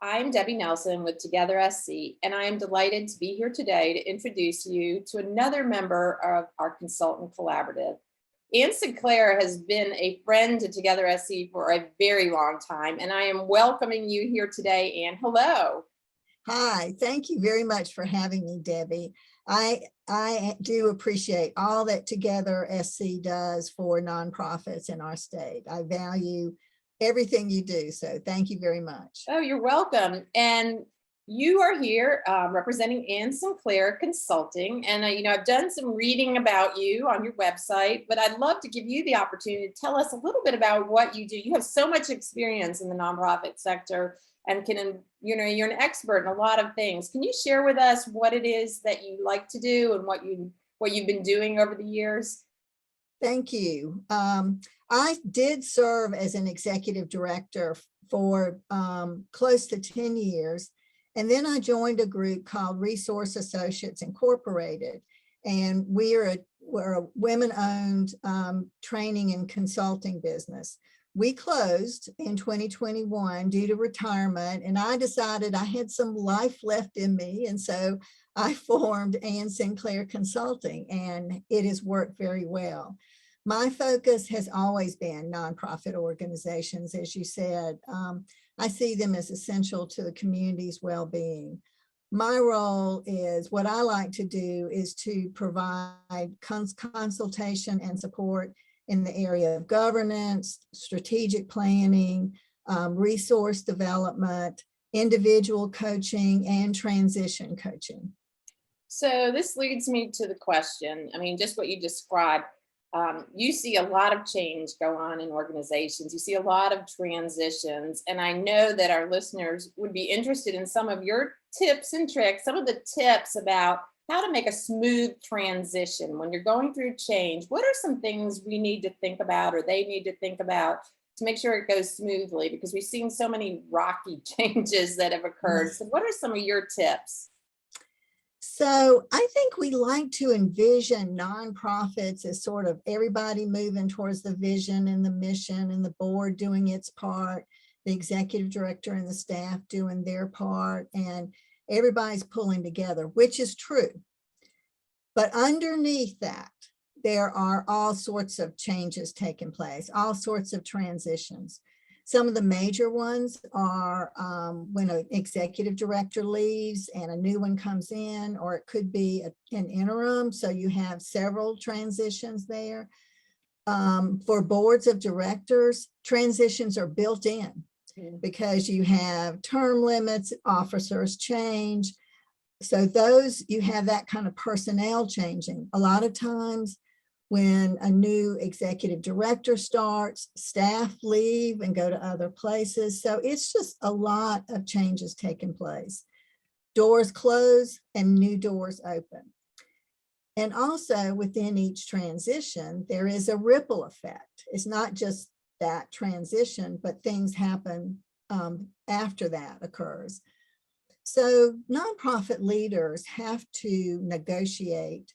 I'm Debbie Nelson with Together SC, and I am delighted to be here today to introduce you to another member of our consultant collaborative. Anne Sinclair has been a friend to Together SC for a very long time, and I am welcoming you here today, Anne. Hello. Hi, thank you very much for having me, Debbie. I do appreciate all that Together SC does for nonprofits in our state. I value everything you do, so thank you very much. Oh, you're welcome. And you are here representing Anne Sinclair Consulting. And, I've done some reading about you on your website, but I'd love to give you the opportunity to tell us a little bit about what you do. You have so much experience in the nonprofit sector and you're an expert in a lot of things. Can you share with us what it is that you like to do and what you've been doing over the years? Thank you. I did serve as an executive director for close to 10 years. And then I joined a group called Resource Associates Incorporated. And we're a women-owned training and consulting business. We closed in 2021 due to retirement, and I decided I had some life left in me. And so I formed Anne Sinclair Consulting, and it has worked very well. My focus has always been nonprofit organizations, as you said. I see them as essential to the community's well-being. My role is, what I like to do is to provide consultation and support in the area of governance, strategic planning, resource development, individual coaching, and transition coaching. So this leads me to the question, just what you described. You see a lot of change go on in organizations. You see a lot of transitions. And I know that our listeners would be interested in some of your tips and tricks, some of the tips about how to make a smooth transition when you're going through change. What are some things we need to think about, or they need to think about, to make sure it goes smoothly? Because we've seen so many rocky changes that have occurred. So what are some of your tips? So I think we like to envision nonprofits as sort of everybody moving towards the vision and the mission, and the board doing its part, the executive director and the staff doing their part, and everybody's pulling together, which is true. But underneath that, there are all sorts of changes taking place, all sorts of transitions. Some of the major ones are when an executive director leaves and a new one comes in, or it could be an interim. So you have several transitions there. For boards of directors, transitions are built in because you have term limits, officers change. So those, you have that kind of personnel changing. A lot of times when a new executive director starts, staff leave and go to other places. So it's just a lot of changes taking place. Doors close and new doors open. And also within each transition, there is a ripple effect. It's not just that transition, but things happen after that occurs. So nonprofit leaders have to negotiate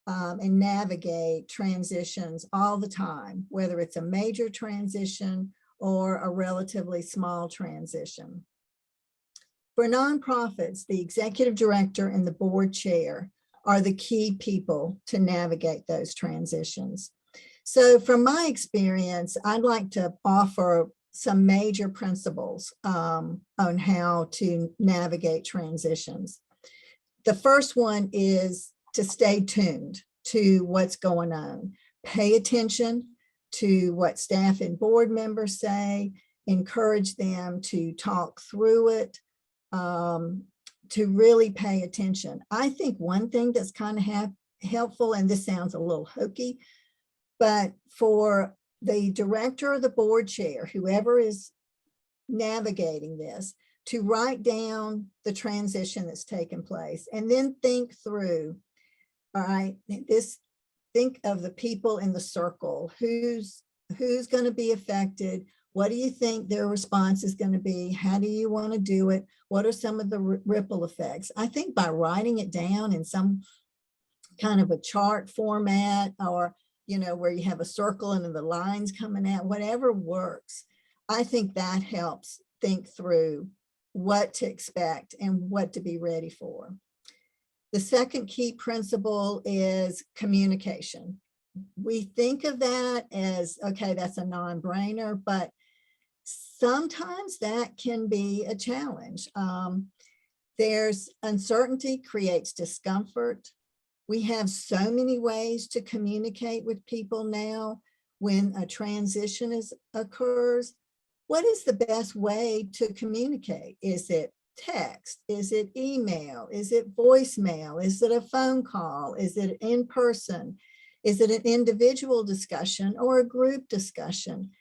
and navigate transitions all the time, whether it's a major transition or a relatively small transition. For nonprofits, the executive director and the board chair are the key people to navigate those transitions. So from my experience, I'd like to offer some major principles on how to navigate transitions. The first one is to stay tuned to what's going on. Pay attention to what staff and board members say, encourage them to talk through it, to really pay attention. I think one thing that's kind of helpful, and this sounds a little hokey, but for the director or the board chair, whoever is navigating this, to write down the transition that's taken place and then think through, all right, think of the people in the circle, who's going to be affected. What do you think their response is going to be? How do you want to do it? What are some of the ripple effects? I think by writing it down in some kind of a chart format, or, where you have a circle and the lines coming out, whatever works, I think that helps think through what to expect and what to be ready for. The second key principle is communication. We think of that as, okay, that's a non-brainer, but sometimes that can be a challenge. There's uncertainty creates discomfort. We have so many ways to communicate with people now when a transition occurs. What is the best way to communicate? Is it text? Is it email? Is it voicemail? Is it a phone call? Is it in person? Is it an individual discussion or a group discussion?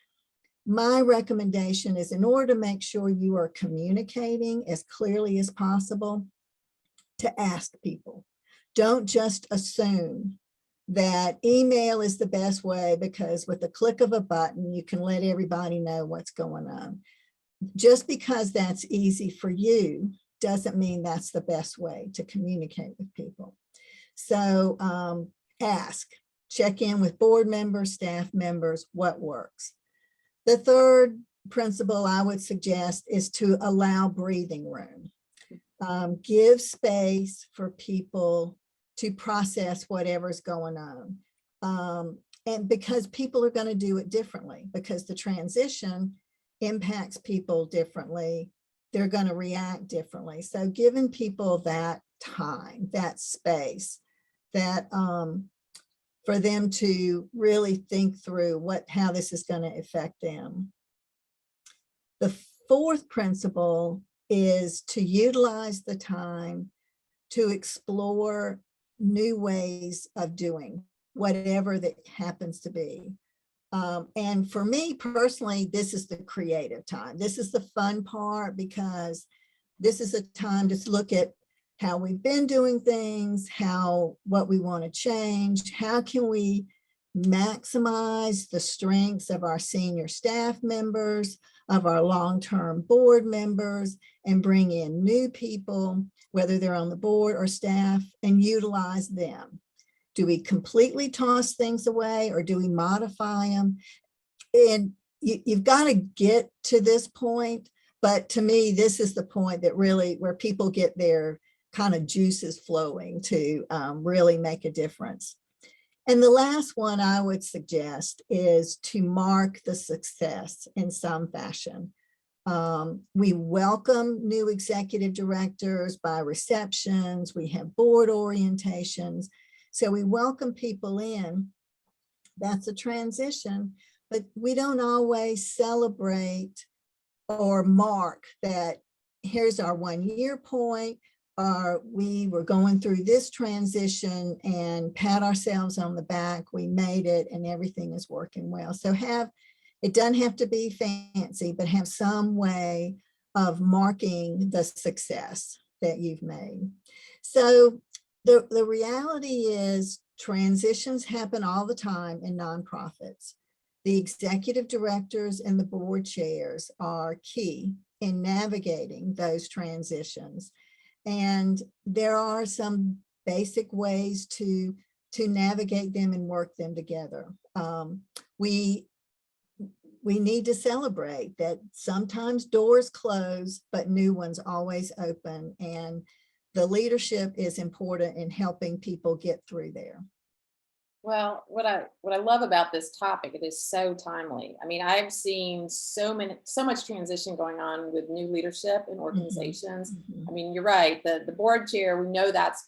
My recommendation is, in order to make sure you are communicating as clearly as possible, to ask people. Don't just assume that email is the best way, because with the click of a button, you can let everybody know what's going on. Just because that's easy for you doesn't mean that's the best way to communicate with people. So ask, check in with board members, staff members, what works. The third principle I would suggest is to allow breathing room. Give space for people to process whatever's going on. And because people are going to do it differently, because the transition impacts people differently, they're going to react differently. So giving people that time, that space, that for them to really think through how this is going to affect them. The fourth principle is to utilize the time to explore new ways of doing whatever that happens to be. And for me personally, this is the creative time. This is the fun part, because this is a time to look at how we've been doing things, what we want to change, how can we maximize the strengths of our senior staff members, of our long-term board members, and bring in new people, whether they're on the board or staff, and utilize them. Do we completely toss things away, or do we modify them? And you've got to get to this point, but to me, this is the point that really, where people get their kind of juices flowing to really make a difference. And the last one I would suggest is to mark the success in some fashion. We welcome new executive directors by receptions. We have board orientations. So we welcome people in. That's a transition, but we don't always celebrate or mark that here's our 1 year point, or we were going through this transition, and pat ourselves on the back. We made it and everything is working well. So it doesn't have to be fancy, but have some way of marking the success that you've made. So the reality is, transitions happen all the time in nonprofits. The executive directors and the board chairs are key in navigating those transitions. And there are some basic ways to navigate them and work them together. We need to celebrate that sometimes doors close, but new ones always open. And the leadership is important in helping people get through there. Well, what I love about this topic, it is so timely. I mean, I've seen so much transition going on with new leadership in organizations. Mhm. I mean, you're right. The board chair, we know that's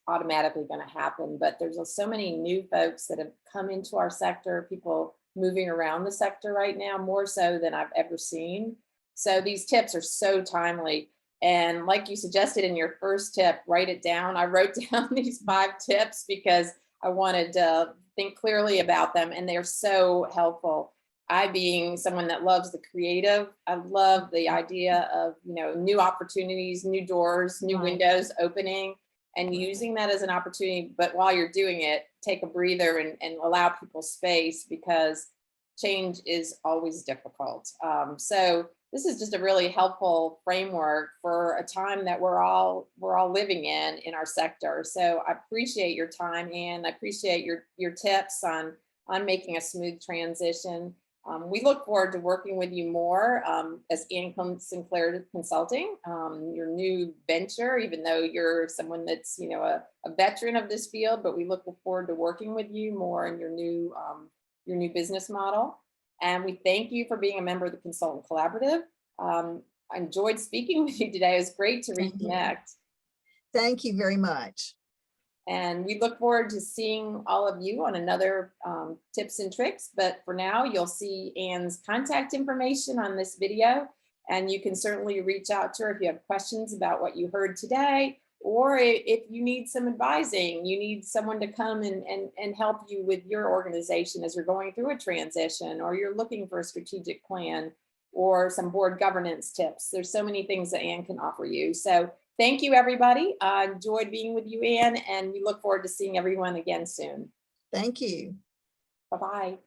automatically gonna happen, but there's so many new folks that have come into our sector, people moving around the sector right now, more so than I've ever seen. So these tips are so timely. And like you suggested in your first tip, write it down. I wrote down these 5 tips because I wanted to think clearly about them, and they're so helpful. I, being someone that loves the creative, I love the idea of, new opportunities, new doors, new Right. windows opening, and Right. using that as an opportunity. But while you're doing it, take a breather and allow people space, because change is always difficult. So this is just a really helpful framework for a time that we're all living in our sector. So I appreciate your time, and I appreciate your tips on making a smooth transition. We look forward to working with you more as Anne Sinclair Consulting, your new venture, even though you're someone that's, you know, a veteran of this field, but we look forward to working with you more in your new business model. And we thank you for being a member of the Consultant Collaborative. I enjoyed speaking with you today. It was great to Thank you. reconnect. Thank you very much. And we look forward to seeing all of you on another tips and tricks. But for now, you'll see Anne's contact information on this video. And you can certainly reach out to her if you have questions about what you heard today, or if you need some advising, you need someone to come and help you with your organization as you're going through a transition, or you're looking for a strategic plan or some board governance tips. There's so many things that Anne can offer you. So thank you, everybody. I enjoyed being with you, Anne, and we look forward to seeing everyone again soon. Thank you. Bye-bye.